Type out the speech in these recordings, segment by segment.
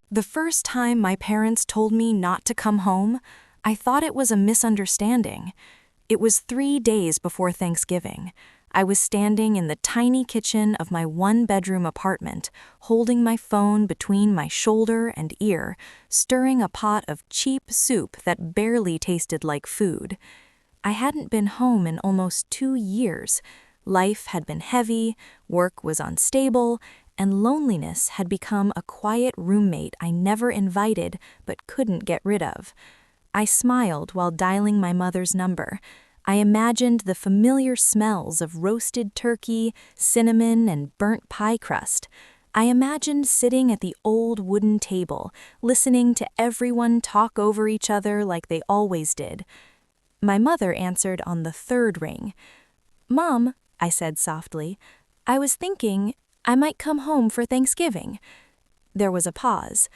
The first time my parents told me not to come home, I thought it was a misunderstanding. It was 3 days before Thanksgiving. I was standing in the tiny kitchen of my one-bedroom apartment, holding my phone between my shoulder and ear, stirring a pot of cheap soup that barely tasted like food. I hadn't been home in almost 2 years. Life had been heavy, work was unstable, and loneliness had become a quiet roommate I never invited but couldn't get rid of. I smiled while dialing my mother's number. I imagined the familiar smells of roasted turkey, cinnamon, and burnt pie crust. I imagined sitting at the old wooden table, listening to everyone talk over each other like they always did. My mother answered on the third ring. "Mom," I said softly, "I was thinking I might come home for Thanksgiving." There was a pause.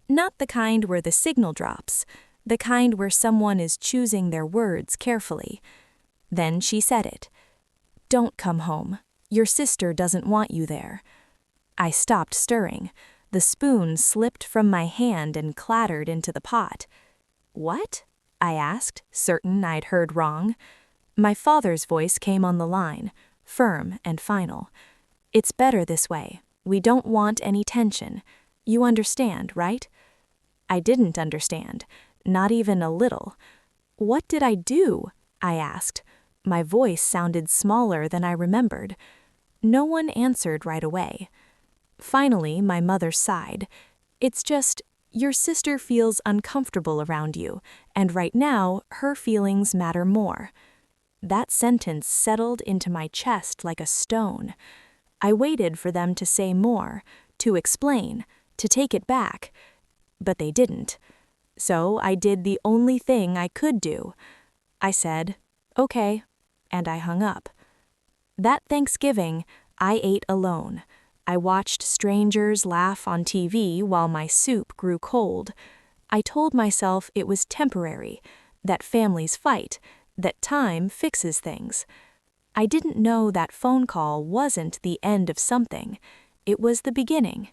Not the kind where the signal drops, the kind where someone is choosing their words carefully. Then she said it. "Don't come home. Your sister doesn't want you there." I stopped stirring. The spoon slipped from my hand and clattered into the pot. "What?" I asked, certain I'd heard wrong. My father's voice came on the line, firm and final. "It's better this way. We don't want any tension. You understand, right?" I didn't understand, not even a little. "What did I do?" I asked. My voice sounded smaller than I remembered. No one answered right away. Finally, my mother sighed. "It's just, your sister feels uncomfortable around you, and right now, her feelings matter more." That sentence settled into my chest like a stone. I waited for them to say more, to explain, to take it back. But they didn't. So I did the only thing I could do. I said, "Okay," and I hung up. That Thanksgiving, I ate alone. I watched strangers laugh on TV while my soup grew cold. I told myself it was temporary, that families fight, that time fixes things. I didn't know that phone call wasn't the end of something. It was the beginning.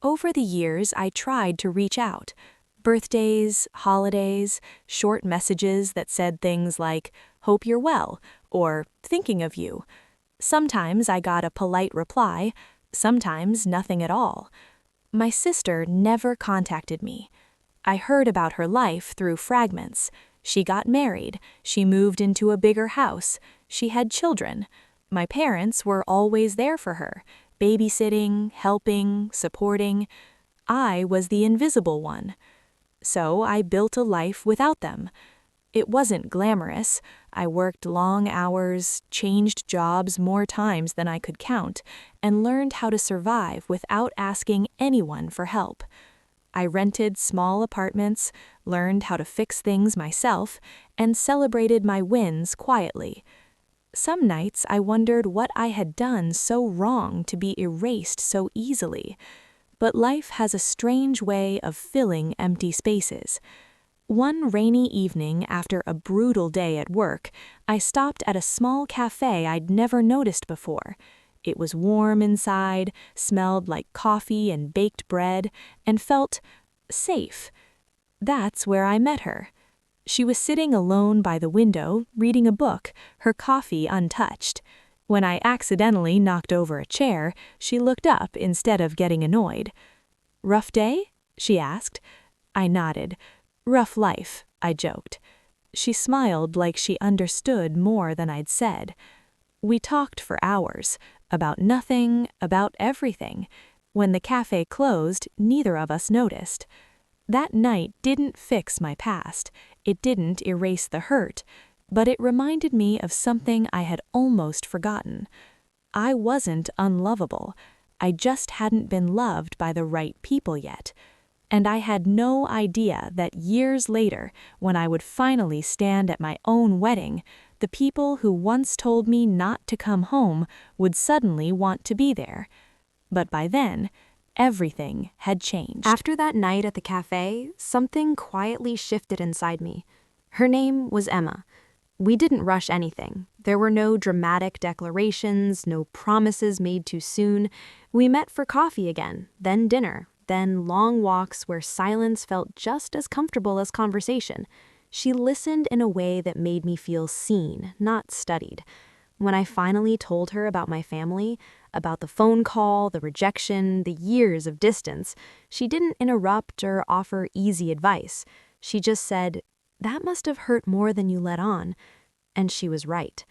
Over the years, I tried to reach out. Birthdays, holidays, short messages that said things like, "Hope you're well," or "Thinking of you." Sometimes I got a polite reply, sometimes nothing at all. My sister never contacted me. I heard about her life through fragments. She got married, she moved into a bigger house, she had children. My parents were always there for her, babysitting, helping, supporting. I was the invisible one. So I built a life without them. It wasn't glamorous. I worked long hours, changed jobs more times than I could count, and learned how to survive without asking anyone for help. I rented small apartments, learned how to fix things myself, and celebrated my wins quietly. Some nights I wondered what I had done so wrong to be erased so easily. But life has a strange way of filling empty spaces. One rainy evening after a brutal day at work, I stopped at a small cafe I'd never noticed before. It was warm inside, smelled like coffee and baked bread, and felt safe. That's where I met her. She was sitting alone by the window, reading a book, her coffee untouched. When I accidentally knocked over a chair, she looked up instead of getting annoyed. "Rough day?" she asked. I nodded. "Rough life," I joked. She smiled like she understood more than I'd said. We talked for hours, about nothing, about everything. When the cafe closed, neither of us noticed. That night didn't fix my past. It didn't erase the hurt, but it reminded me of something I had almost forgotten. I wasn't unlovable. I just hadn't been loved by the right people yet. And I had no idea that years later, when I would finally stand at my own wedding, the people who once told me not to come home would suddenly want to be there. But by then, everything had changed. After that night at the cafe, something quietly shifted inside me. Her name was Emma. We didn't rush anything. There were no dramatic declarations, no promises made too soon. We met for coffee again, then dinner, then long walks where silence felt just as comfortable as conversation. She listened in a way that made me feel seen, not studied. When I finally told her about my family, about the phone call, the rejection, the years of distance, she didn't interrupt or offer easy advice. She just said, "That must have hurt more than you let on." And she was right.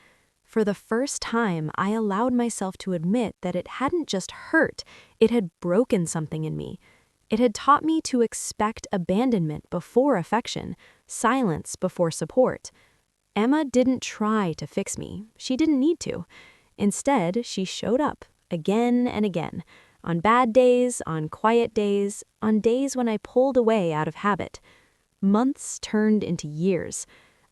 For the first time, I allowed myself to admit that it hadn't just hurt, it had broken something in me. It had taught me to expect abandonment before affection, silence before support. Emma didn't try to fix me. She didn't need to. Instead, she showed up again and again, on bad days, on quiet days, on days when I pulled away out of habit. Months turned into years.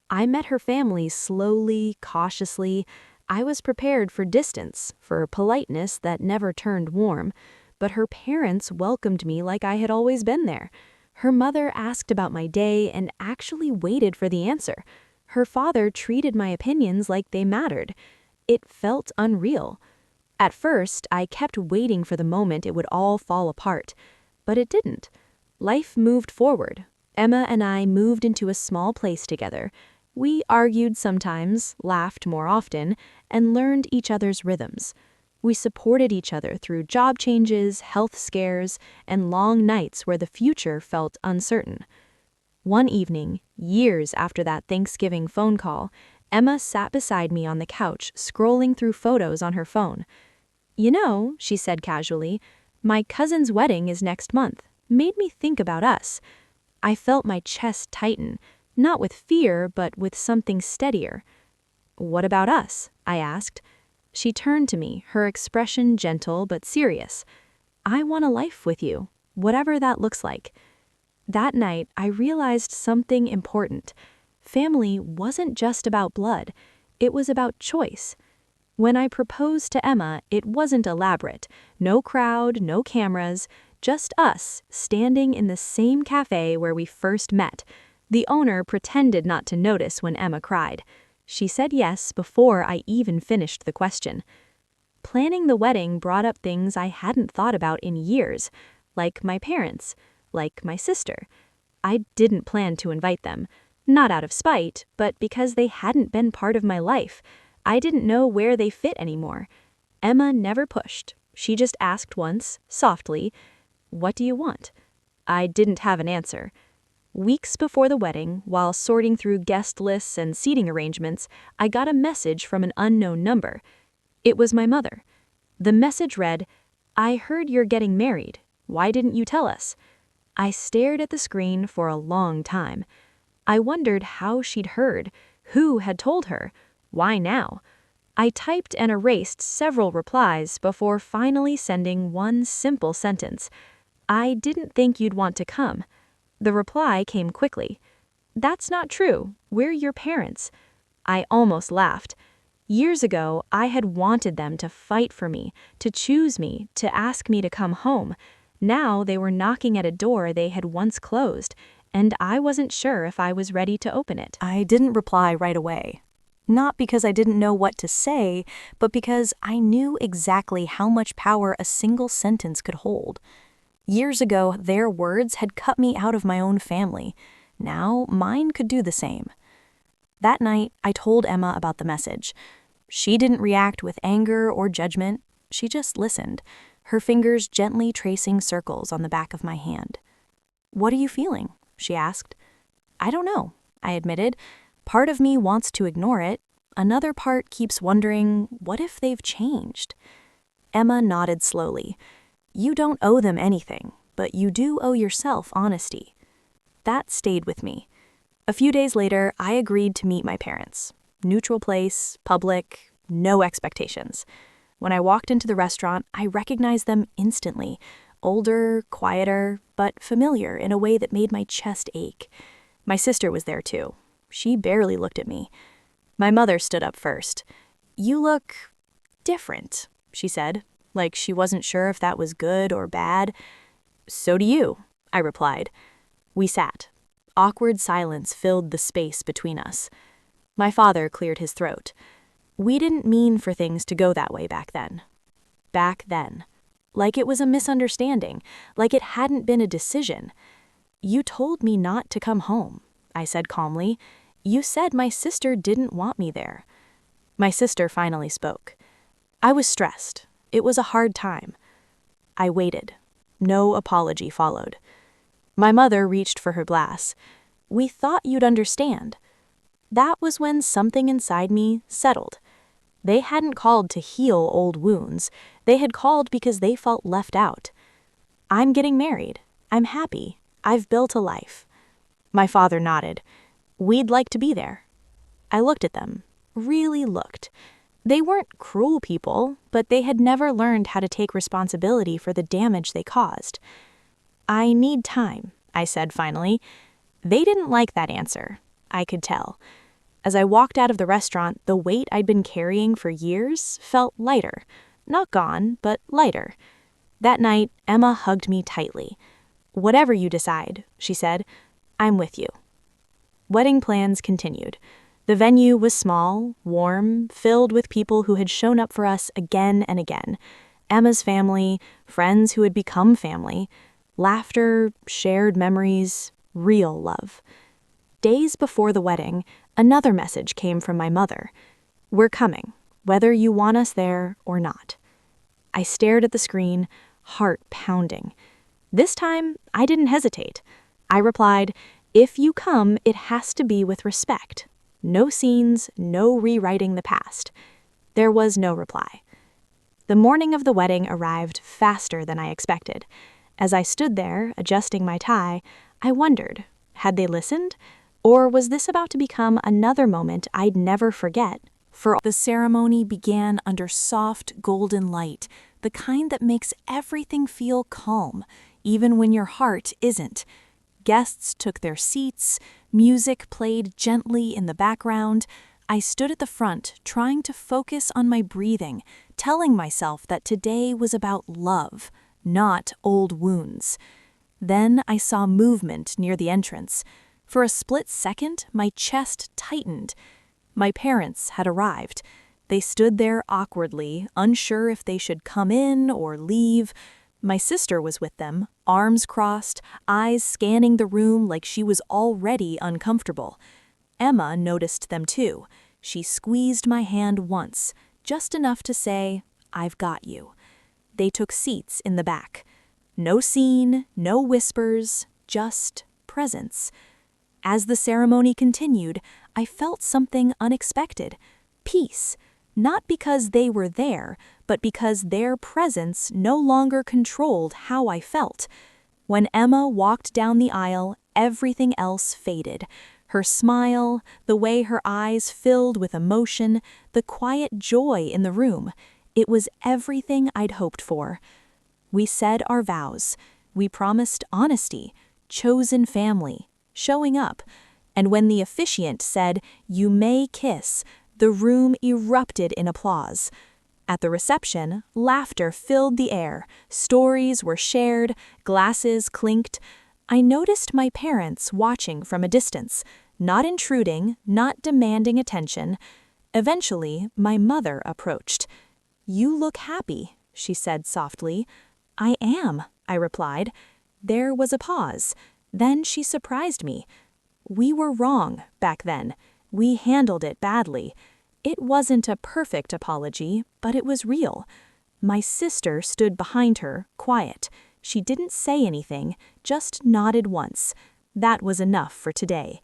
I met her family slowly, cautiously. I was prepared for distance, for politeness that never turned warm, but her parents welcomed me like I had always been there. Her mother asked about my day and actually waited for the answer. Her father treated my opinions like they mattered. It felt unreal. At first, I kept waiting for the moment it would all fall apart, but it didn't. Life moved forward. Emma and I moved into a small place together. We argued sometimes, laughed more often, and learned each other's rhythms. We supported each other through job changes, health scares, and long nights where the future felt uncertain. One evening, years after that Thanksgiving phone call, Emma sat beside me on the couch, scrolling through photos on her phone. "You know," she said casually, "my cousin's wedding is next month. Made me think about us." I felt my chest tighten, not with fear, but with something steadier. "What about us?" I asked. She turned to me, her expression gentle but serious. "I want a life with you, whatever that looks like." That night, I realized something important. Family wasn't just about blood. It was about choice. When I proposed to Emma, it wasn't elaborate. No crowd, no cameras, just us, standing in the same cafe where we first met. The owner pretended not to notice when Emma cried. She said yes before I even finished the question. Planning the wedding brought up things I hadn't thought about in years, like my parents, like my sister. I didn't plan to invite them, not out of spite, but because they hadn't been part of my life. I didn't know where they fit anymore. Emma never pushed. She just asked once, softly, "What do you want?" I didn't have an answer. Weeks before the wedding, while sorting through guest lists and seating arrangements, I got a message from an unknown number. It was my mother. The message read, "I heard you're getting married. Why didn't you tell us?" I stared at the screen for a long time. I wondered how she'd heard, who had told her, why now. I typed and erased several replies before finally sending one simple sentence. "I didn't think you'd want to come." The reply came quickly. "That's not true. We're your parents." I almost laughed. Years ago, I had wanted them to fight for me, to choose me, to ask me to come home. Now they were knocking at a door they had once closed, and I wasn't sure if I was ready to open it. I didn't reply right away. Not because I didn't know what to say, but because I knew exactly how much power a single sentence could hold. Years ago, their words had cut me out of my own family. Now, mine could do the same. That night, I told Emma about the message. She didn't react with anger or judgment. She just listened, her fingers gently tracing circles on the back of my hand. "What are you feeling?" she asked. "I don't know," I admitted. Part of me wants to ignore it. Another part keeps wondering, what if they've changed? Emma nodded slowly. "You don't owe them anything, but you do owe yourself honesty." That stayed with me. A few days later, I agreed to meet my parents. Neutral place, public, no expectations. When I walked into the restaurant, I recognized them instantly. Older, quieter, but familiar in a way that made my chest ache. My sister was there too. She barely looked at me. My mother stood up first. "You look different," she said, like she wasn't sure if that was good or bad. "So do you," I replied. We sat. Awkward silence filled the space between us. My father cleared his throat. "We didn't mean for things to go that way back then." Back then. like it was a misunderstanding, like it hadn't been a decision. "You told me not to come home," I said calmly. "You said my sister didn't want me there." My sister finally spoke. "I was stressed. It was a hard time." I waited. No apology followed. My mother reached for her glass. "We thought you'd understand." That was when something inside me settled. They hadn't called to heal old wounds. They had called because they felt left out. "I'm getting married. I'm happy. I've built a life." My father nodded. "We'd like to be there." I looked at them. Really looked. They weren't cruel people, but they had never learned how to take responsibility for the damage they caused. "I need time," I said finally. They didn't like that answer. I could tell. As I walked out of the restaurant, the weight I'd been carrying for years felt lighter. Not gone, but lighter. That night, Emma hugged me tightly. "Whatever you decide," she said, "I'm with you." Wedding plans continued. The venue was small, warm, filled with people who had shown up for us again and again. Emma's family, friends who had become family, laughter, shared memories, real love. Days before the wedding, another message came from my mother. "We're coming, whether you want us there or not." I stared at the screen, heart pounding. This time, I didn't hesitate. I replied, "If you come, it has to be with respect. No scenes, no rewriting the past." There was no reply. The morning of the wedding arrived faster than I expected. As I stood there, adjusting my tie, I wondered, had they listened? Or was this about to become another moment I'd never forget? The ceremony began under soft, golden light, the kind that makes everything feel calm, even when your heart isn't. Guests took their seats, music played gently in the background. I stood at the front, trying to focus on my breathing, telling myself that today was about love, not old wounds. Then I saw movement near the entrance. For a split second, my chest tightened. My parents had arrived. They stood there awkwardly, unsure if they should come in or leave. My sister was with them, arms crossed, eyes scanning the room like she was already uncomfortable. Emma noticed them too. She squeezed my hand once, just enough to say, "I've got you." They took seats in the back. No scene, no whispers, just presence. As the ceremony continued, I felt something unexpected. Peace. Not because they were there, but because their presence no longer controlled how I felt. When Emma walked down the aisle, everything else faded. Her smile, the way her eyes filled with emotion, the quiet joy in the room. It was everything I'd hoped for. We said our vows. We promised honesty, chosen family, showing up. And when the officiant said, "You may kiss," the room erupted in applause. At the reception, laughter filled the air, stories were shared, glasses clinked. I noticed my parents watching from a distance, not intruding, not demanding attention. Eventually, my mother approached. "You look happy," she said softly. "I am," I replied. There was a pause. Then she surprised me. "We were wrong back then. We handled it badly. It wasn't a perfect apology, but it was real." My sister stood behind her, quiet. She didn't say anything, just nodded once. That was enough for today.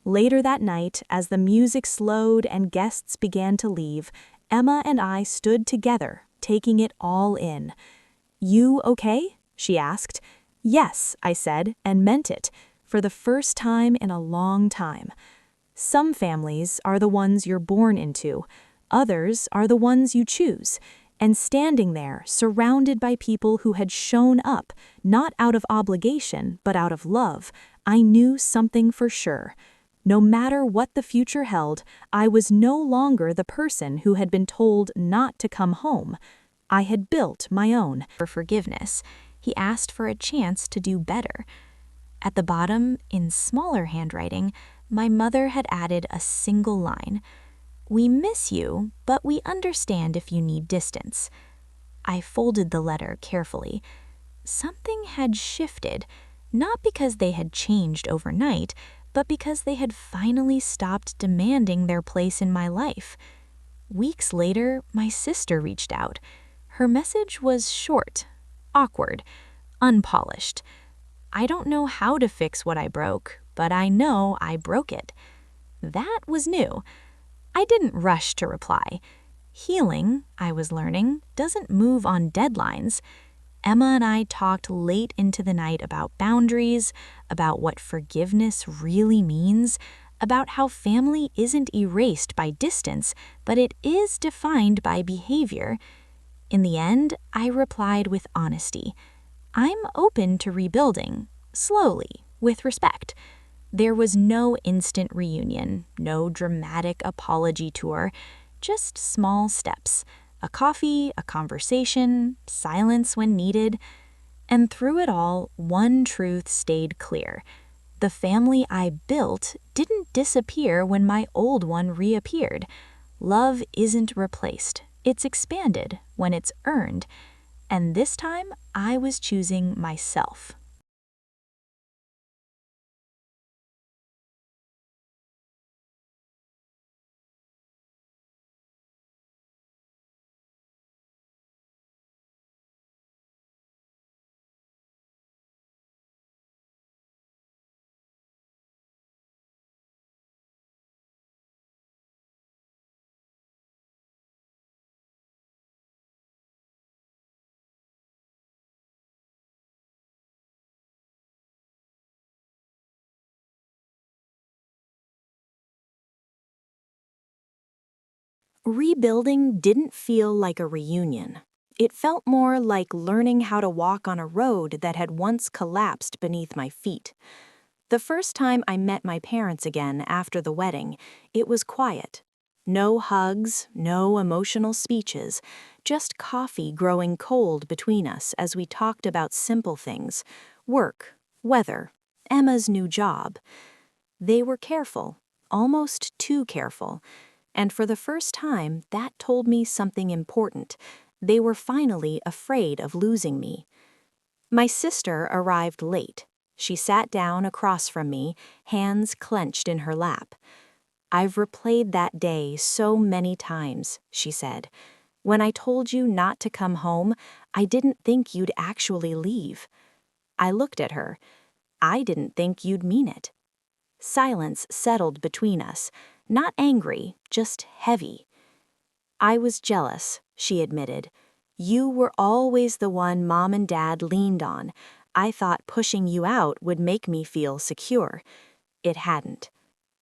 Later that night, as the music slowed and guests began to leave, Emma and I stood together, taking it all in. "You okay?" she asked. "Yes," I said, and meant it, for the first time in a long time. Some families are the ones you're born into. Others are the ones you choose. And standing there, surrounded by people who had shown up, not out of obligation, but out of love, I knew something for sure. No matter what the future held, I was no longer the person who had been told not to come home. I had built my own. For forgiveness, he asked for a chance to do better. At the bottom, in smaller handwriting, my mother had added a single line. "We miss you, but we understand if you need distance." I folded the letter carefully. Something had shifted, not because they had changed overnight, but because they had finally stopped demanding their place in my life. Weeks later, my sister reached out. Her message was short, awkward, unpolished. I don't know how to fix what I broke, but I know I broke it. That was new. I didn't rush to reply. Healing, I was learning, doesn't move on deadlines. Emma and I talked late into the night about boundaries, about what forgiveness really means, about how family isn't erased by distance, but it is defined by behavior. In the end, I replied with honesty. I'm open to rebuilding, slowly, with respect. There was no instant reunion, no dramatic apology tour, just small steps. A coffee, a conversation, silence when needed. And through it all, one truth stayed clear. The family I built didn't disappear when my old one reappeared. Love isn't replaced. It's expanded when it's earned. And this time, I was choosing myself. Rebuilding didn't feel like a reunion. It felt more like learning how to walk on a road that had once collapsed beneath my feet. The first time I met my parents again after the wedding, it was quiet. No hugs, no emotional speeches, just coffee growing cold between us as we talked about simple things: work, weather, Emma's new job. They were careful, almost too careful. And for the first time, that told me something important. They were finally afraid of losing me. My sister arrived late. She sat down across from me, hands clenched in her lap. "I've replayed that day so many times," she said. "When I told you not to come home, I didn't think you'd actually leave." I looked at her. "I didn't think you'd mean it." Silence settled between us, not angry, just heavy. "I was jealous," she admitted. "You were always the one Mom and Dad leaned on. I thought pushing you out would make me feel secure. It hadn't."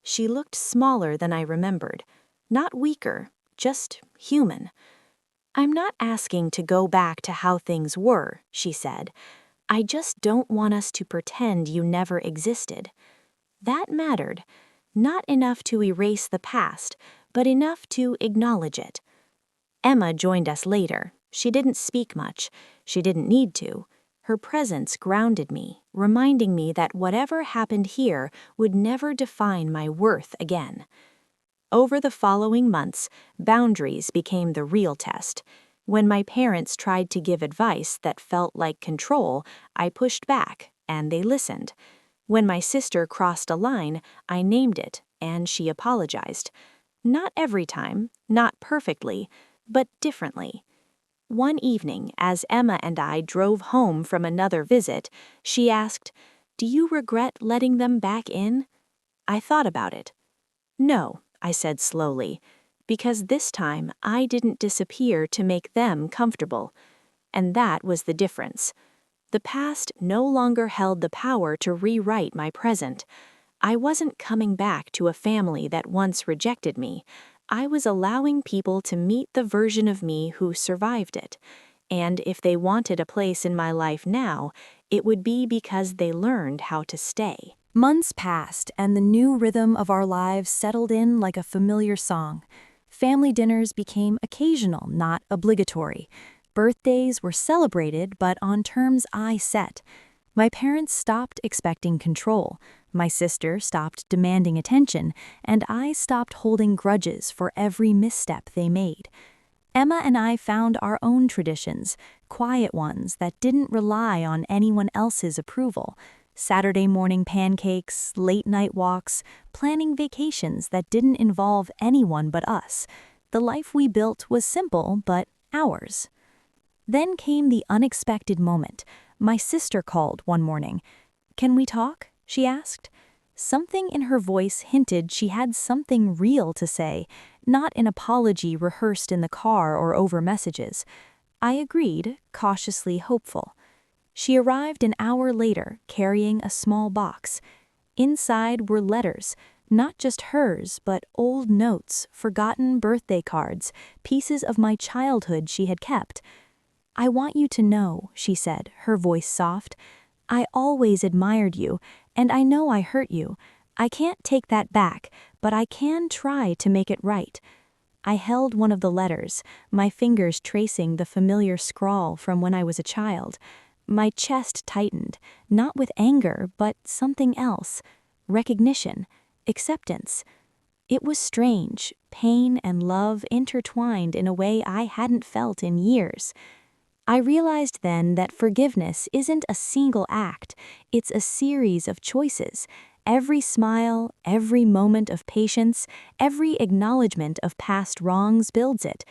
She looked smaller than I remembered. Not weaker, just human. "I'm not asking to go back to how things were," she said. "I just don't want us to pretend you never existed." That mattered. Not enough to erase the past, but enough to acknowledge it. Emma joined us later. She didn't speak much. She didn't need to. Her presence grounded me, reminding me that whatever happened here would never define my worth again. Over the following months, boundaries became the real test. When my parents tried to give advice that felt like control, I pushed back, and they listened. When my sister crossed a line, I named it, and she apologized. Not every time, not perfectly, but differently. One evening, as Emma and I drove home from another visit, she asked, "Do you regret letting them back in?" I thought about it. "No," I said slowly, "because this time I didn't disappear to make them comfortable." And that was the difference. The past no longer held the power to rewrite my present. I wasn't coming back to a family that once rejected me. I was allowing people to meet the version of me who survived it. And if they wanted a place in my life now, it would be because they learned how to stay. Months passed, and the new rhythm of our lives settled in like a familiar song. Family dinners became occasional, not obligatory. Birthdays were celebrated, but on terms I set. My parents stopped expecting control. My sister stopped demanding attention, and I stopped holding grudges for every misstep they made. Emma and I found our own traditions, quiet ones that didn't rely on anyone else's approval. Saturday morning pancakes, late night walks, planning vacations that didn't involve anyone but us. The life we built was simple, but ours. Then came the unexpected moment. My sister called one morning. "Can we talk?" she asked. Something in her voice hinted she had something real to say, not an apology rehearsed in the car or over messages. I agreed, cautiously hopeful. She arrived an hour later, carrying a small box. Inside were letters, not just hers, but old notes, forgotten birthday cards, pieces of my childhood she had kept. "I want you to know," she said, her voice soft. "I always admired you, and I know I hurt you. I can't take that back, but I can try to make it right." I held one of the letters, my fingers tracing the familiar scrawl from when I was a child. My chest tightened, not with anger, but something else. Recognition, acceptance. It was strange, pain and love intertwined in a way I hadn't felt in years. I realized then that forgiveness isn't a single act, it's a series of choices. Every smile, every moment of patience, every acknowledgement of past wrongs builds it.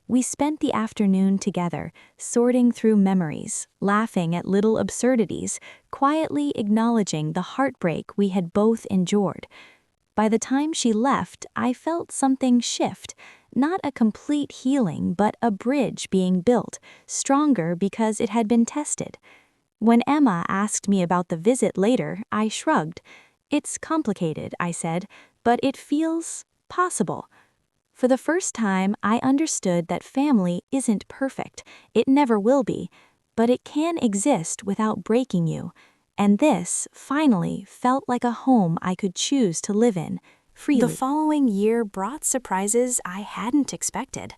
We spent the afternoon together, sorting through memories, laughing at little absurdities, quietly acknowledging the heartbreak we had both endured. By the time she left, I felt something shift. Not a complete healing, but a bridge being built, stronger because it had been tested. When Emma asked me about the visit later, I shrugged. "It's complicated," I said, "but it feels possible." For the first time, I understood that family isn't perfect. It never will be. But it can exist without breaking you. And this, finally, felt like a home I could choose to live in, freely. The following year brought surprises I hadn't expected.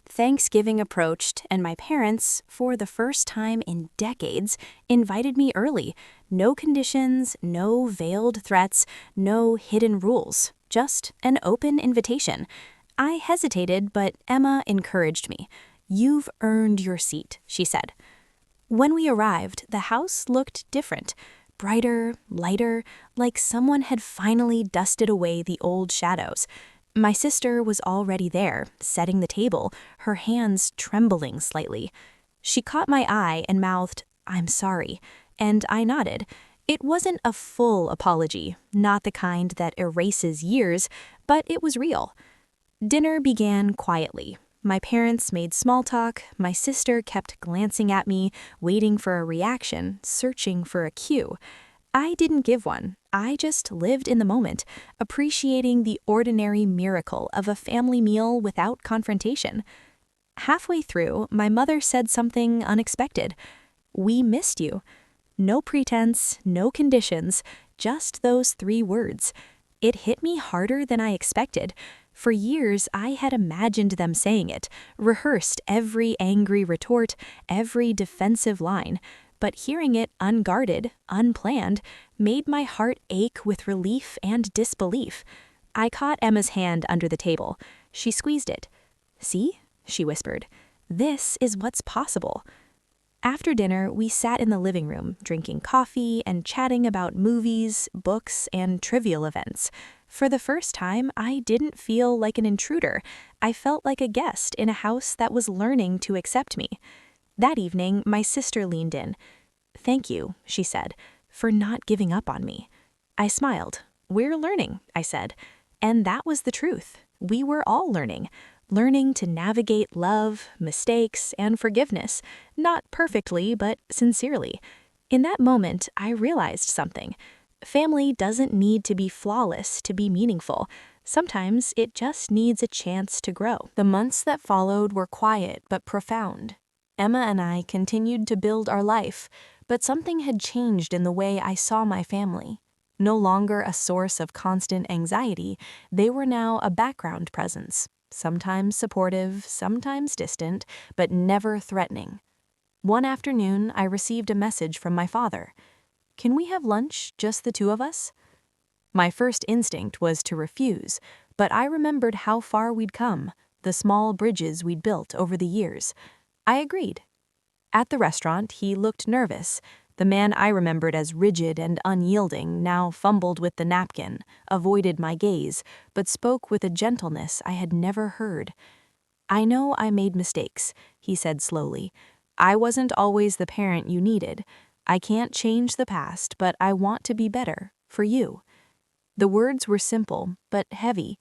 Thanksgiving approached, and my parents, for the first time in decades, invited me early. No conditions, no veiled threats, no hidden rules, just an open invitation. I hesitated, but Emma encouraged me. "You've earned your seat," she said. When we arrived, the house looked different. Brighter, lighter, like someone had finally dusted away the old shadows. My sister was already there, setting the table, her hands trembling slightly. She caught my eye and mouthed, "I'm sorry," and I nodded. It wasn't a full apology, not the kind that erases years, but it was real. Dinner began quietly. My parents made small talk, my sister kept glancing at me, waiting for a reaction, searching for a cue. I didn't give one. I just lived in the moment, appreciating the ordinary miracle of a family meal without confrontation. Halfway through, my mother said something unexpected. "We missed you." No pretense, no conditions, just those 3 words. It hit me harder than I expected. For years, I had imagined them saying it, rehearsed every angry retort, every defensive line. But hearing it unguarded, unplanned, made my heart ache with relief and disbelief. I caught Emma's hand under the table. She squeezed it. "See?" she whispered. "This is what's possible." After dinner, we sat in the living room, drinking coffee and chatting about movies, books, and trivial events. For the first time, I didn't feel like an intruder. I felt like a guest in a house that was learning to accept me. That evening, my sister leaned in. "Thank you," she said, "for not giving up on me." I smiled. "We're learning," I said. And that was the truth. We were all learning. Learning to navigate love, mistakes, and forgiveness, not perfectly, but sincerely. In that moment, I realized something. Family doesn't need to be flawless to be meaningful. Sometimes it just needs a chance to grow. The months that followed were quiet but profound. Emma and I continued to build our life, but something had changed in the way I saw my family. No longer a source of constant anxiety, they were now a background presence. Sometimes supportive, sometimes distant, but never threatening. One afternoon, I received a message from my father. "Can we have lunch, just the 2 of us?" My first instinct was to refuse, but I remembered how far we'd come. the small bridges we'd built over the years. I agreed. At the restaurant, he looked nervous. The man I remembered as rigid and unyielding now fumbled with the napkin, avoided my gaze, but spoke with a gentleness I had never heard. "I know I made mistakes," he said slowly. "I wasn't always the parent you needed. I can't change the past, but I want to be better, for you." The words were simple, but heavy.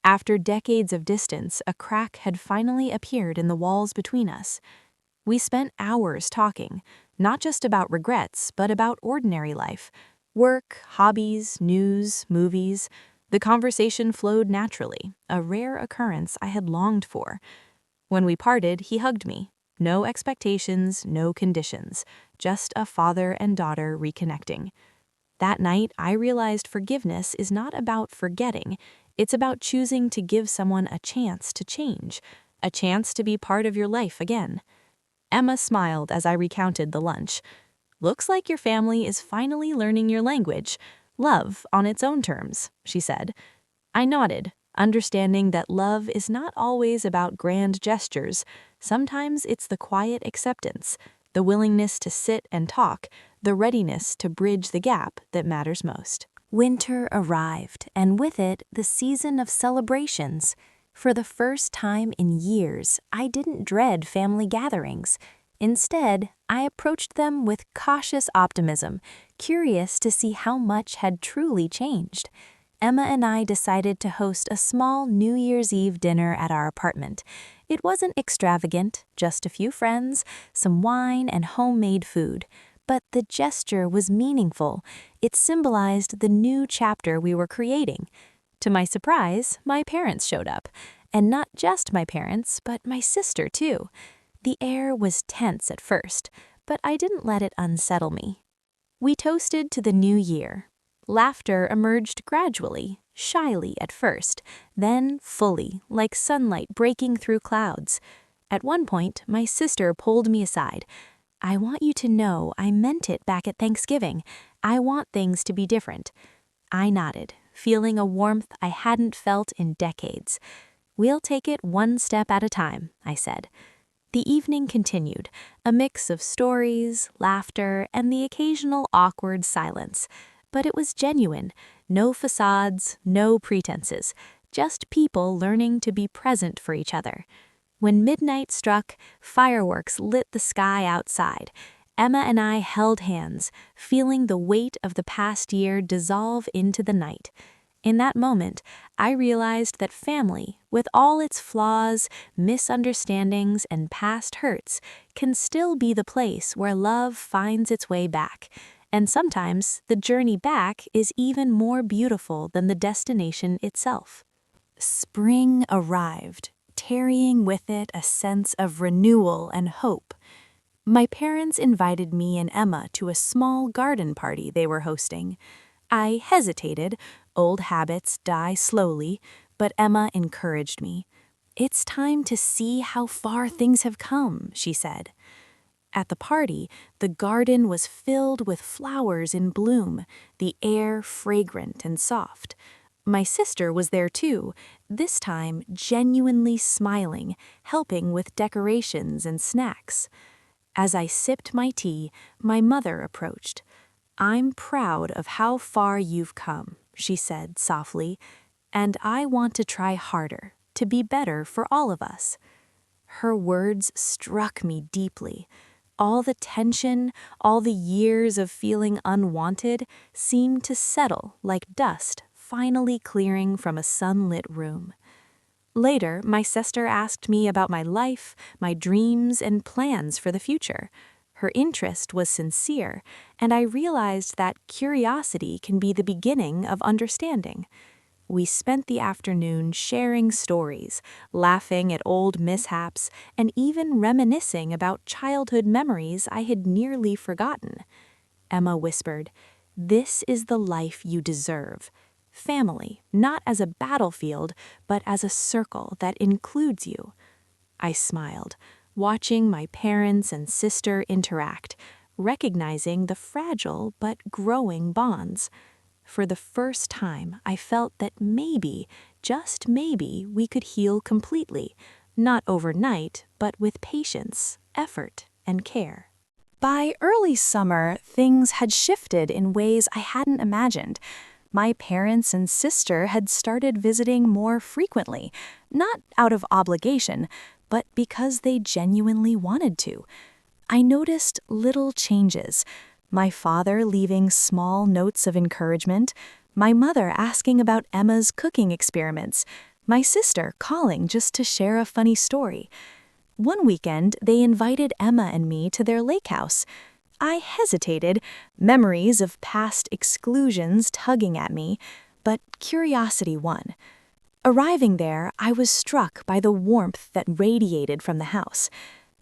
After decades of distance, a crack had finally appeared in the walls between us. We spent hours talking, not just about regrets, but about ordinary life. Work, hobbies, news, movies. The conversation flowed naturally, a rare occurrence I had longed for. When we parted, he hugged me. No expectations, no conditions, just a father and daughter reconnecting. That night, I realized forgiveness is not about forgetting. It's about choosing to give someone a chance to change, a chance to be part of your life again. Emma smiled as I recounted the lunch. "Looks like your family is finally learning your language. Love on its own terms," she said. I nodded, understanding that love is not always about grand gestures. Sometimes it's the quiet acceptance, the willingness to sit and talk, the readiness to bridge the gap that matters most. Winter arrived, and with it, the season of celebrations. For the first time in years, I didn't dread family gatherings. Instead, I approached them with cautious optimism, curious to see how much had truly changed. Emma and I decided to host a small New Year's Eve dinner at our apartment. It wasn't extravagant, just a few friends, some wine, and homemade food. But the gesture was meaningful. It symbolized the new chapter we were creating. To my surprise, my parents showed up. And not just my parents, but my sister too. The air was tense at first, but I didn't let it unsettle me. We toasted to the new year. Laughter emerged gradually, shyly at first, then fully, like sunlight breaking through clouds. At one point, my sister pulled me aside. "I want you to know I meant it back at Thanksgiving. I want things to be different." I nodded, feeling a warmth I hadn't felt in decades. "We'll take it one step at a time," I said. The evening continued, a mix of stories, laughter, and the occasional awkward silence. But it was genuine. No facades, no pretenses, just people learning to be present for each other. When midnight struck, fireworks lit the sky outside. Emma and I held hands, feeling the weight of the past year dissolve into the night. In that moment, I realized that family, with all its flaws, misunderstandings, and past hurts, can still be the place where love finds its way back. And sometimes, the journey back is even more beautiful than the destination itself. Spring arrived, carrying with it a sense of renewal and hope. My parents invited me and Emma to a small garden party they were hosting. I hesitated. Old habits die slowly, but Emma encouraged me. "It's time to see how far things have come," she said. At the party, the garden was filled with flowers in bloom, the air fragrant and soft. My sister was there too, this time genuinely smiling, helping with decorations and snacks. As I sipped my tea, my mother approached. "I'm proud of how far you've come," she said softly, "and I want to try harder, to be better for all of us." Her words struck me deeply. All the tension, all the years of feeling unwanted seemed to settle like dust finally clearing from a sunlit room. Later, my sister asked me about my life, my dreams, and plans for the future. Her interest was sincere, and I realized that curiosity can be the beginning of understanding. We spent the afternoon sharing stories, laughing at old mishaps, and even reminiscing about childhood memories I had nearly forgotten. Emma whispered, "This is the life you deserve. Family, not as a battlefield, but as a circle that includes you." I smiled, watching my parents and sister interact, recognizing the fragile but growing bonds. For the first time, I felt that maybe, just maybe, we could heal completely, not overnight, but with patience, effort, and care. By early summer, things had shifted in ways I hadn't imagined. My parents and sister had started visiting more frequently, not out of obligation, but because they genuinely wanted to. I noticed little changes. My father leaving small notes of encouragement, my mother asking about Emma's cooking experiments, my sister calling just to share a funny story. One weekend, they invited Emma and me to their lake house. I hesitated, memories of past exclusions tugging at me, but curiosity won. Arriving there, I was struck by the warmth that radiated from the house.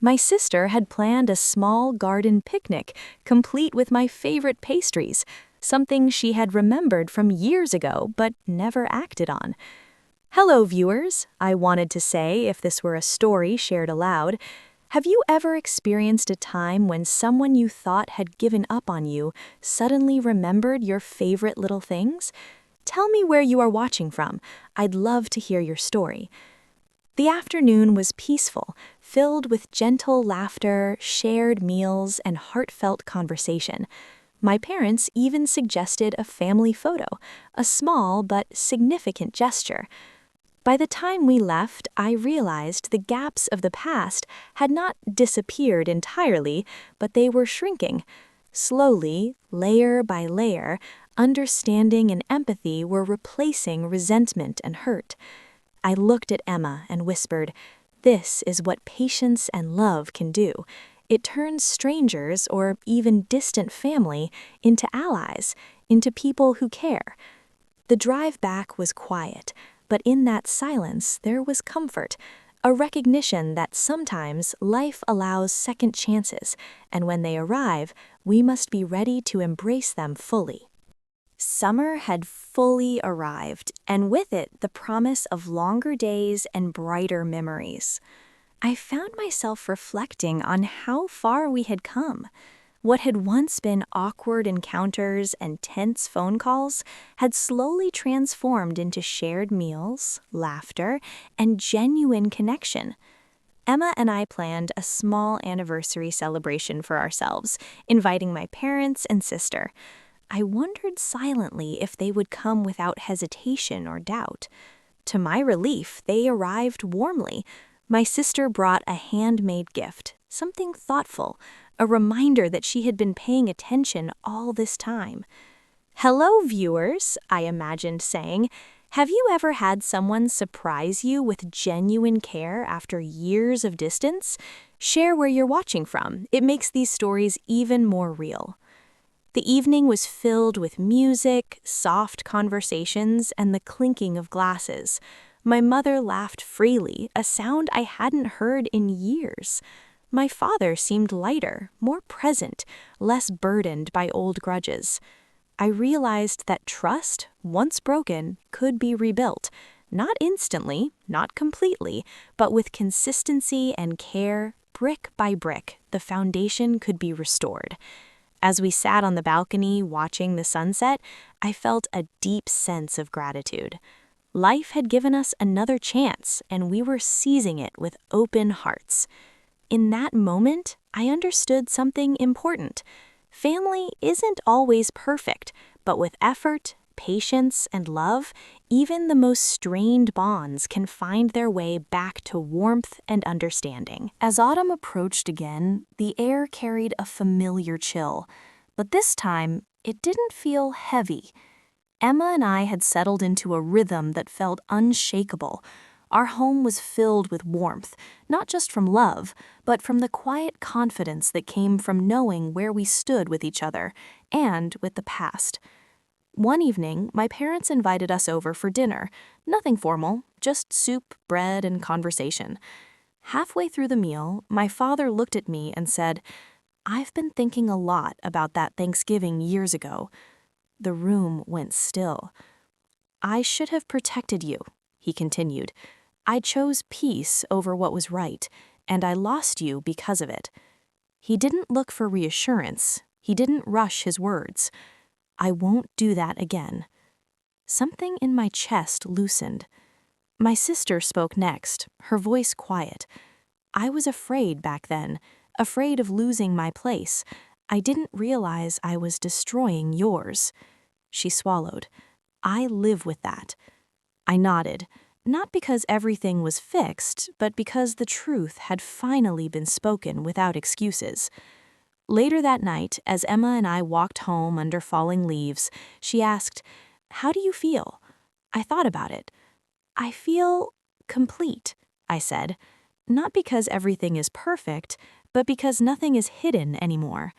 My sister had planned a small garden picnic, complete with my favorite pastries, something she had remembered from years ago but never acted on. Hello, viewers, I wanted to say if this were a story shared aloud. Have you ever experienced a time when someone you thought had given up on you suddenly remembered your favorite little things? Tell me where you are watching from. I'd love to hear your story. The afternoon was peaceful, filled with gentle laughter, shared meals, and heartfelt conversation. My parents even suggested a family photo, a small but significant gesture. By the time we left, I realized the gaps of the past had not disappeared entirely, but they were shrinking. Slowly, layer by layer, understanding and empathy were replacing resentment and hurt. I looked at Emma and whispered, "This is what patience and love can do. It turns strangers or even distant family into allies, into people who care." The drive back was quiet, but in that silence there was comfort, a recognition that sometimes life allows second chances, and when they arrive, we must be ready to embrace them fully. Summer had fully arrived, and with it the promise of longer days and brighter memories. I found myself reflecting on how far we had come. What had once been awkward encounters and tense phone calls had slowly transformed into shared meals, laughter, and genuine connection. Emma and I planned a small anniversary celebration for ourselves, inviting my parents and sister. I wondered silently if they would come without hesitation or doubt. To my relief, they arrived warmly. My sister brought a handmade gift, something thoughtful, a reminder that she had been paying attention all this time. "Hello, viewers," I imagined saying. "Have you ever had someone surprise you with genuine care after years of distance? Share where you're watching from. It makes these stories even more real." The evening was filled with music, soft conversations, and the clinking of glasses. My mother laughed freely, a sound I hadn't heard in years. My father seemed lighter, more present, less burdened by old grudges. I realized that trust, once broken, could be rebuilt. Not instantly, not completely, but with consistency and care, brick by brick, the foundation could be restored. As we sat on the balcony watching the sunset, I felt a deep sense of gratitude. Life had given us another chance, and we were seizing it with open hearts. In that moment, I understood something important. Family isn't always perfect, but with effort, patience, and love, even the most strained bonds can find their way back to warmth and understanding. As autumn approached again, the air carried a familiar chill, but this time it didn't feel heavy. Emma and I had settled into a rhythm that felt unshakable. Our home was filled with warmth, not just from love, but from the quiet confidence that came from knowing where we stood with each other and with the past. One evening, my parents invited us over for dinner. Nothing formal, just soup, bread, and conversation. Halfway through the meal, my father looked at me and said, "I've been thinking a lot about that Thanksgiving years ago." The room went still. "I should have protected you," he continued. "I chose peace over what was right, and I lost you because of it." He didn't look for reassurance. He didn't rush his words. I won't do that again. Something in my chest loosened. My sister spoke next, her voice quiet. I was afraid back then, afraid of losing my place. I didn't realize I was destroying yours. She swallowed. I live with that. I nodded, not because everything was fixed, but because the truth had finally been spoken without excuses. Later that night, as Emma and I walked home under falling leaves, she asked, "How do you feel?" I thought about it. "I feel complete," I said, not because everything is perfect, but because nothing is hidden anymore.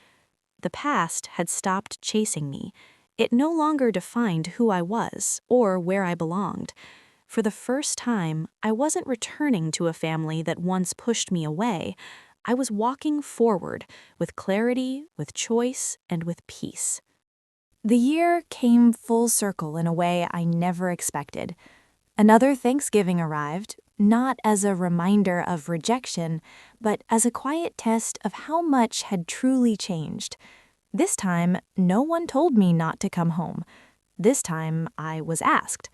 The past had stopped chasing me. It no longer defined who I was or where I belonged. For the first time, I wasn't returning to a family that once pushed me away. I was walking forward with clarity, with choice, and with peace. The year came full circle in a way I never expected. Another Thanksgiving arrived, not as a reminder of rejection, but as a quiet test of how much had truly changed. This time, no one told me not to come home. This time, I was asked.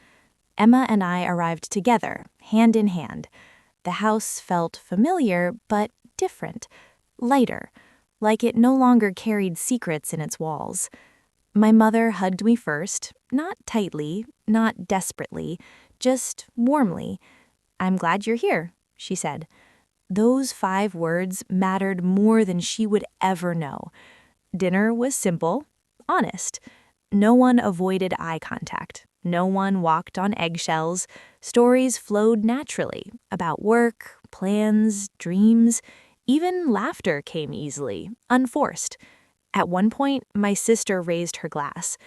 Emma and I arrived together, hand in hand. The house felt familiar, but different, lighter, like it no longer carried secrets in its walls. My mother hugged me first, not tightly, not desperately, just warmly. "I'm glad you're here," she said. Those 5 words mattered more than she would ever know. Dinner was simple, honest. No one avoided eye contact. No one walked on eggshells. Stories flowed naturally about work, plans, dreams. Even laughter came easily, unforced. At one point, my sister raised her glass.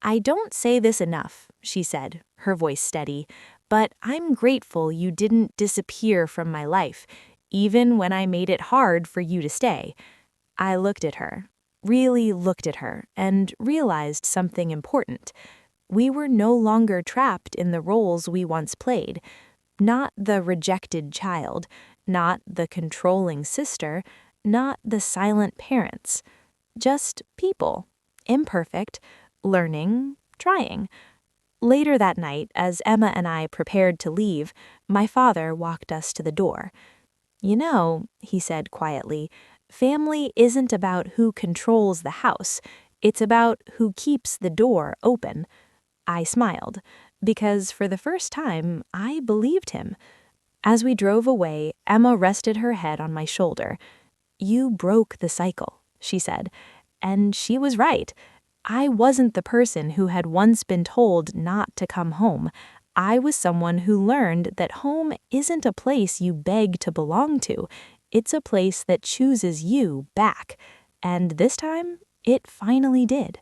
"I don't say this enough," she said, her voice steady, "but I'm grateful you didn't disappear from my life, even when I made it hard for you to stay." I looked at her, really looked at her, and realized something important. We were no longer trapped in the roles we once played. Not the rejected child, not the controlling sister, not the silent parents. Just people, imperfect, learning, trying. Later that night, as Emma and I prepared to leave, my father walked us to the door. "You know," he said quietly, "family isn't about who controls the house. It's about who keeps the door open." I smiled, because for the first time, I believed him. As we drove away, Emma rested her head on my shoulder. "You broke the cycle," she said. And she was right. I wasn't the person who had once been told not to come home. I was someone who learned that home isn't a place you beg to belong to. It's a place that chooses you back. And this time, it finally did.